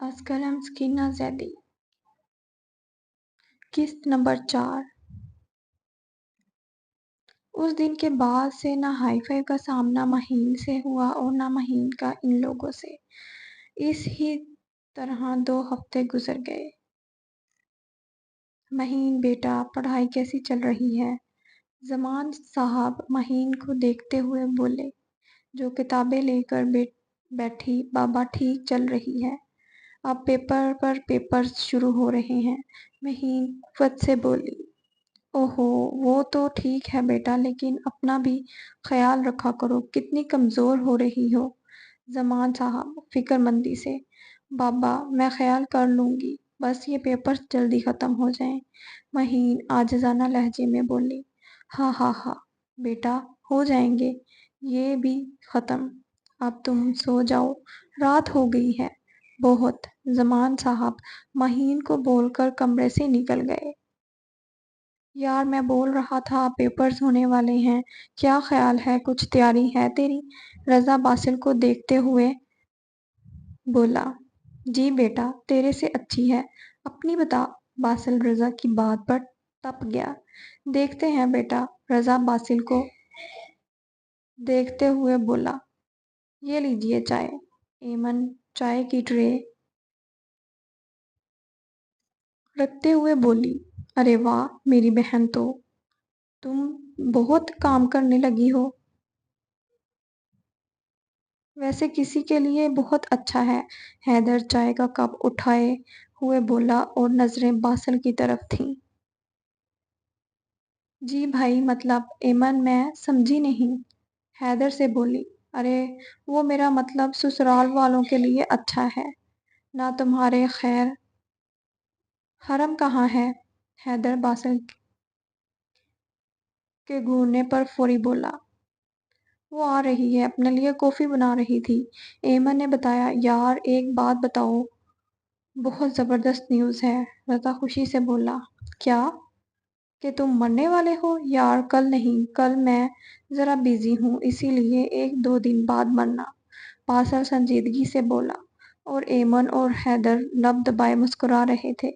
از قلم سکینہ زیدی قسط نمبر 4 اس دن کے بعد سے نہ ہائی فائی کا سامنا مہین سے ہوا اور نہ مہین کا ان لوگوں سے۔ اس ہی طرح 2 ہفتے گزر گئے۔ مہین بیٹا پڑھائی کیسی چل رہی ہے؟ زمان صاحب مہین کو دیکھتے ہوئے بولے۔ جو کتابیں لے کر بیٹھی بابا ٹھیک چل رہی ہے۔ اب پیپر پر پیپرز شروع ہو رہے ہیں۔ مہین قوت سے بولی۔ اوہو وہ تو ٹھیک ہے بیٹا لیکن اپنا بھی خیال رکھا کرو، کتنی کمزور ہو رہی ہو۔ زمان صاحب فکر مندی سے۔ بابا میں خیال کر لوں گی، بس یہ پیپرز جلدی ختم ہو جائیں۔ مہین عاجزانہ لہجے میں بولی۔ ہاں ہاں ہاں بیٹا ہو جائیں گے یہ بھی ختم۔ اب تم سو جاؤ، رات ہو گئی ہے بہت۔ زمان صاحب مہین کو بول کر کمرے سے نکل گئے۔ یار میں بول رہا تھا پیپرز ہونے والے ہیں، کیا خیال ہے، کچھ تیاری ہے تیری؟ رضا باسل کو دیکھتے ہوئے بولا۔ جی بیٹا تیرے سے اچھی ہے، اپنی بتا۔ باسل رضا کی بات پر ٹپ گیا۔ دیکھتے ہیں بیٹا۔ رضا باسل کو دیکھتے ہوئے بولا۔ یہ لیجئے چائے۔ ایمن چائے کی ٹرے رکھتے ہوئے بولی۔ ارے واہ میری بہن تو تم بہت کام کرنے لگی ہو۔ ویسے کسی کے لیے بہت اچھا ہے۔ حیدر چائے کا کپ اٹھائے ہوئے بولا اور نظریں باسل کی طرف تھیں۔ جی بھائی مطلب ایمن میں سمجھی نہیں۔ حیدر سے بولی۔ ارے وہ میرا مطلب سسرال والوں کے لیے اچھا ہے نہ تمہارے خیر۔ حرم کہاں ہے؟ حیدر باسل کے گھورنے پر فوری بولا۔ وہ آ رہی ہے، اپنے لیے کافی بنا رہی تھی۔ ایمن نے بتایا۔ یار ایک بات بتاؤ، بہت زبردست نیوز ہے۔ رضا خوشی سے بولا۔ کیا؟ کہ تم مرنے والے ہو؟ یار کل نہیں، کل میں ذرا بیزی ہوں اسی لیے 1-2 دن بعد مرنا۔ باسل سنجیدگی سے بولا اور ایمن اور حیدر لب دبائے مسکرا رہے تھے۔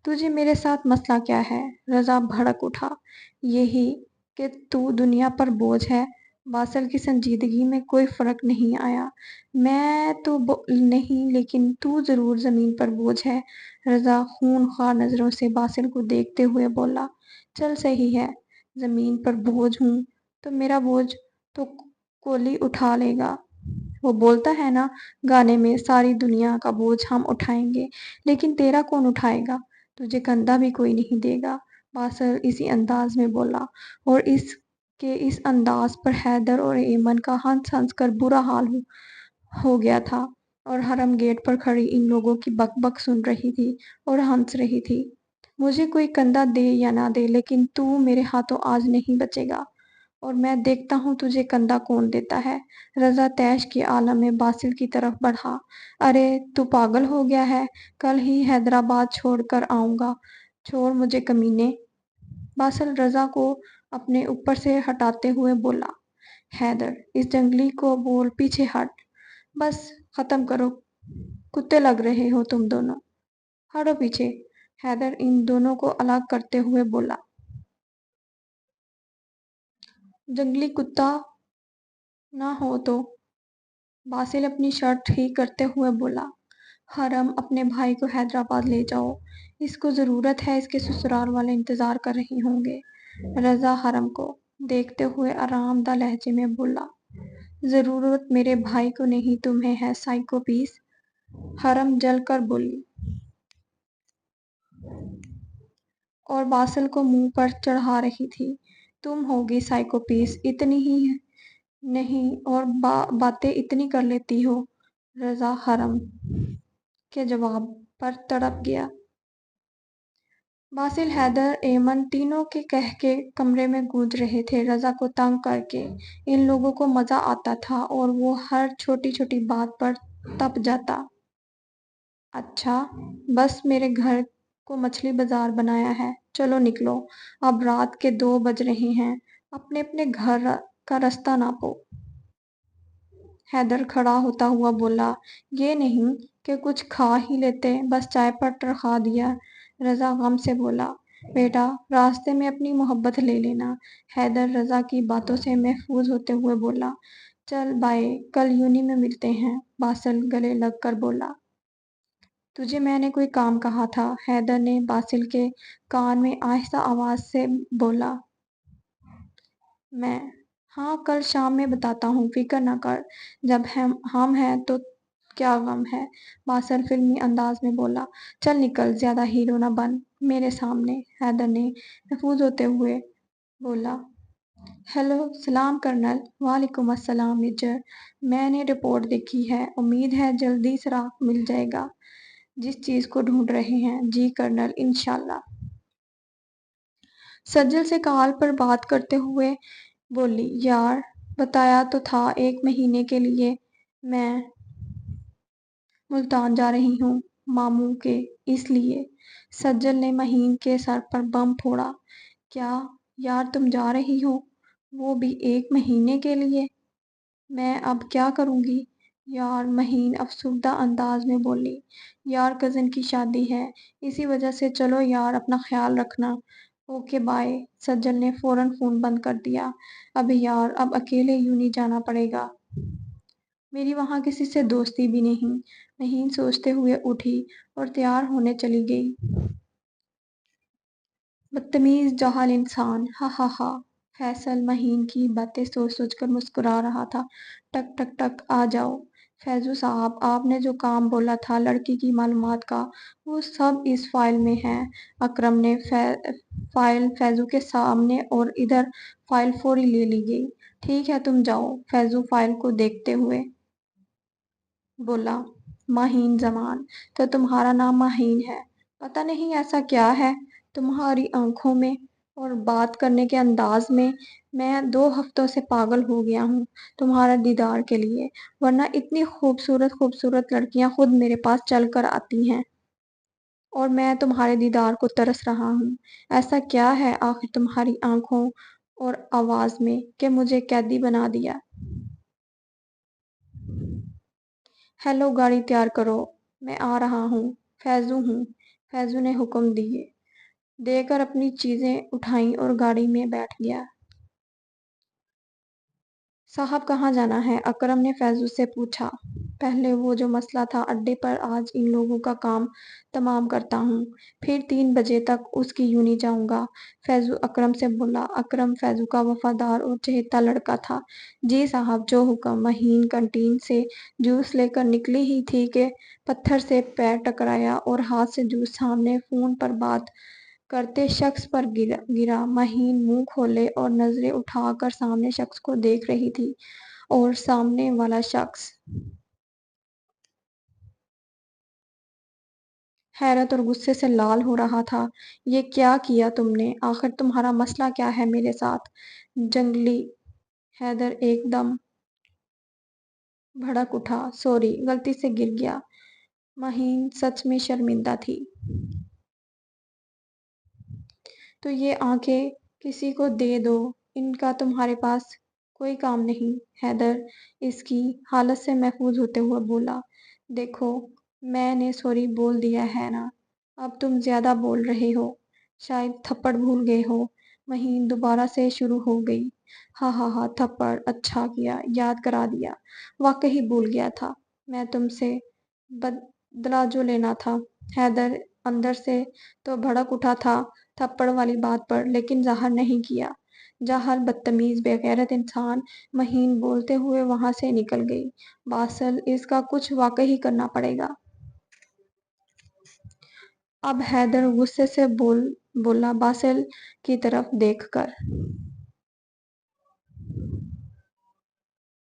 تجھے میرے ساتھ مسئلہ کیا ہے؟ رضا بھڑک اٹھا۔ یہی کہ تو دنیا پر بوجھ ہے۔ باسل کی سنجیدگی میں کوئی فرق نہیں آیا۔ میں تو نہیں لیکن تو ضرور زمین پر بوجھ ہے۔ رضا خون خوار نظروں سے باسل کو دیکھتے ہوئے بولا۔ چل صحیح ہے، زمین پر بوجھ ہوں تو میرا بوجھ تو کولی اٹھا لے گا۔ وہ بولتا ہے نا گانے میں، ساری دنیا کا بوجھ ہم اٹھائیں گے لیکن تیرا کون اٹھائے گا؟ تجھے کندھا بھی کوئی نہیں دے گا۔ باسل اسی انداز میں بولا اور اس انداز پر حیدر اور ایمن کا ہنس ہنس کر برا حال ہو گیا تھا اور حرم گیٹ پر کھڑی ان لوگوں کی بک بک سن رہی تھی اور ہنس رہی تھی۔ مجھے کوئی کندھا دے یا نہ دے لیکن تو میرے ہاتھوں آج نہیں بچے گا اور میں دیکھتا ہوں تجھے کندھا کون دیتا ہے۔ رضا طیش کے عالم میں باسل کی طرف بڑھا۔ ارے تو پاگل ہو گیا ہے، کل ہی حیدرآباد چھوڑ کر آؤں گا، چھوڑ مجھے کمینے۔ باسل رضا کو اپنے اوپر سے ہٹاتے ہوئے بولا۔ حیدر اس جنگلی کو بول پیچھے ہٹ، بس ختم کرو، کتے لگ رہے ہو تم دونوں، ہٹو پیچھے۔ حیدر ان دونوں کو الگ کرتے ہوئے بولا۔ جنگلی کتا نہ ہو تو؟ باسل اپنی شرٹ ٹھیک کرتے ہوئے بولا۔ حرم اپنے بھائی کو حیدرآباد لے جاؤ، اس کو ضرورت ہے، اس کے سسرال والے انتظار کر رہے ہوں گے۔ رضا حرم کو دیکھتے ہوئے آرام دہ لہجے میں بولا۔ ضرورت میرے بھائی کو نہیں تمہیں ہے سائیکو پیس۔ حرم جل کر بولی اور باسل کو منہ پر چڑھا رہی تھی۔ تم ہوگی سائیکو پیس، اتنی ہی نہیں اور باتیں اتنی کر لیتی ہو۔ رضا حرم کے جواب پر تڑپ گیا۔ باسل حیدر ایمن تینوں کے قہقہے کمرے میں گونج رہے تھے۔ رضا کو تنگ کر کے ان لوگوں کو مزہ آتا تھا اور وہ ہر چھوٹی چھوٹی بات پر تپ جاتا۔ اچھا بس میرے گھر کو مچھلی بازار بنایا ہے، چلو نکلو، اب رات کے 2 بج رہے ہیں، اپنے اپنے گھر کا رستہ ناپو۔ حیدر کھڑا ہوتا ہوا بولا، یہ نہیں کہ کچھ کھا ہی لیتے، بس چائے پر ٹرکا دیا۔ رضا غم سے بولا، بیٹا راستے میں اپنی محبت لے لینا۔ حیدر رضا کی باتوں سے محظوظ ہوتے ہوئے بولا، چل بائے، کل یونی میں ملتے ہیں۔ باسل گلے لگ کر بولا، تجھے میں نے کوئی کام کہا تھا؟ حیدر نے باسل کے کان میں آہستہ آواز سے بولا، میں ہاں کل شام میں بتاتا ہوں، فکر نہ کر، جب ہم ہیں تو کیا غم ہے۔ باسل فلمی انداز میں بولا، چل نکل، زیادہ ہیرو نہ بن میرے سامنے۔ حیدر نے محظوظ ہوتے ہوئے بولا، ہیلو، سلام کرنل۔ وعلیکم السلام میجر، میں نے رپورٹ دیکھی ہے، امید ہے جلدی سراغ مل جائے گا جس چیز کو ڈھونڈ رہے ہیں۔ جی کرنل، انشاءاللہ۔ سجل سے کال پر بات کرتے ہوئے بولی، یار بتایا تو تھا 1 مہینے کے لیے میں ملتان جا رہی ہوں ماموں کے، اس لیے۔ سجل نے مہین کے سر پر بم پھوڑا، کیا یار تم جا رہی ہو، وہ بھی 1 مہینے کے لیے؟ میں اب کیا کروں گی یار، مہین افسردہ انداز میں بولی، یار کزن کی شادی ہے، اسی وجہ سے۔ چلو یار، اپنا خیال رکھنا۔ Okay bye. سجل نے فوراً فون بند کر دیا۔ اب یار، اب اکیلے یونی جانا پڑے گا، میری وہاں کسی سے دوستی بھی نہیں۔ مہین سوچتے ہوئے اٹھی اور تیار ہونے چلی گئی۔ بدتمیز جاہل انسان، ہا ہا ہا۔ فیصل مہین کی باتیں سوچ سوچ کر مسکرا رہا تھا۔ ٹک ٹک ٹک، آ جاؤ۔ فیضو صاحب، آپ نے جو کام بولا تھا لڑکی کی معلومات کا، وہ سب اس فائل میں ہے۔ اکرم نے فائل فیضو کے سامنے اور ادھر فائل فوری لے لی گئی۔ ٹھیک ہے، تم جاؤ۔ فیضو فائل کو دیکھتے ہوئے بولا، مہین زمان، تو تمہارا نام مہین ہے؟ پتہ نہیں ایسا کیا ہے تمہاری آنکھوں میں اور بات کرنے کے انداز میں، میں 2 ہفتوں سے پاگل ہو گیا ہوں تمہارا دیدار کے لیے، ورنہ اتنی خوبصورت خوبصورت لڑکیاں خود میرے پاس چل کر آتی ہیں، اور میں تمہارے دیدار کو ترس رہا ہوں۔ ایسا کیا ہے آخر تمہاری آنکھوں اور آواز میں کہ مجھے قیدی بنا دیا؟ ہیلو، گاڑی تیار کرو، میں آ رہا ہوں۔ فیضو ہوں، فیضو نے حکم دے کر اپنی چیزیں اٹھائیں اور گاڑی میں بیٹھ گیا۔ صاحب کہاں جانا ہے؟ اکرم نے فیضو سے پوچھا۔ پہلے وہ جو مسئلہ تھا اڈے پر، آج ان لوگوں کا کام تمام کرتا ہوں، پھر 3 بجے تک اس کی یونی جاؤں گا۔ فیضو اکرم سے بولا۔ اکرم فیضو کا وفادار اور چہیتا لڑکا تھا۔ جی صاحب، جو حکم۔ مہین کینٹین سے جوس لے کر نکلی ہی تھی کہ پتھر سے پیر ٹکرایا اور ہاتھ سے جوس سامنے فون پر بات کرتے شخص پر گرا۔ مہین منہ کھولے اور نظریں اٹھا کر سامنے شخص کو دیکھ رہی تھی، اور سامنے والا شخص حیرت اور غصے سے لال ہو رہا تھا۔ یہ کیا کیا تم نے؟ آخر تمہارا مسئلہ کیا ہے میرے ساتھ؟ جنگلی حیدر ایک دم بھڑک اٹھا، سوری، غلطی سے گر گیا۔ مہین سچ میں شرمندہ تھی۔ تو یہ آنکھیں کسی کو دے دو، ان کا تمہارے پاس کوئی کام نہیں۔ حیدر اس کی حالت سے محظوظ ہوتے ہوئے بولا، دیکھو میں نے سوری بول دیا ہے نا، اب تم زیادہ بول رہے ہو، شاید تھپڑ بھول گئے ہو۔ مہین دوبارہ سے شروع ہو گئی، ہاں ہاں ہاں، تھپڑ، اچھا کیا یاد کرا دیا، واقعی بھول گیا تھا میں، تم سے بدلہ جو لینا تھا۔ حیدر اندر سے تو بھڑک اٹھا تھا تھپڑ والی بات پر، لیکن ظاہر نہیں کیا۔ جاہل، بدتمیز، بے غیرت انسان۔ مہین بولتے ہوئے وہاں سے نکل گئی۔ باسل، اس کا کچھ واقعی کرنا پڑے گا۔ اب حیدر غصے سے بولا باسل کی طرف دیکھ کر۔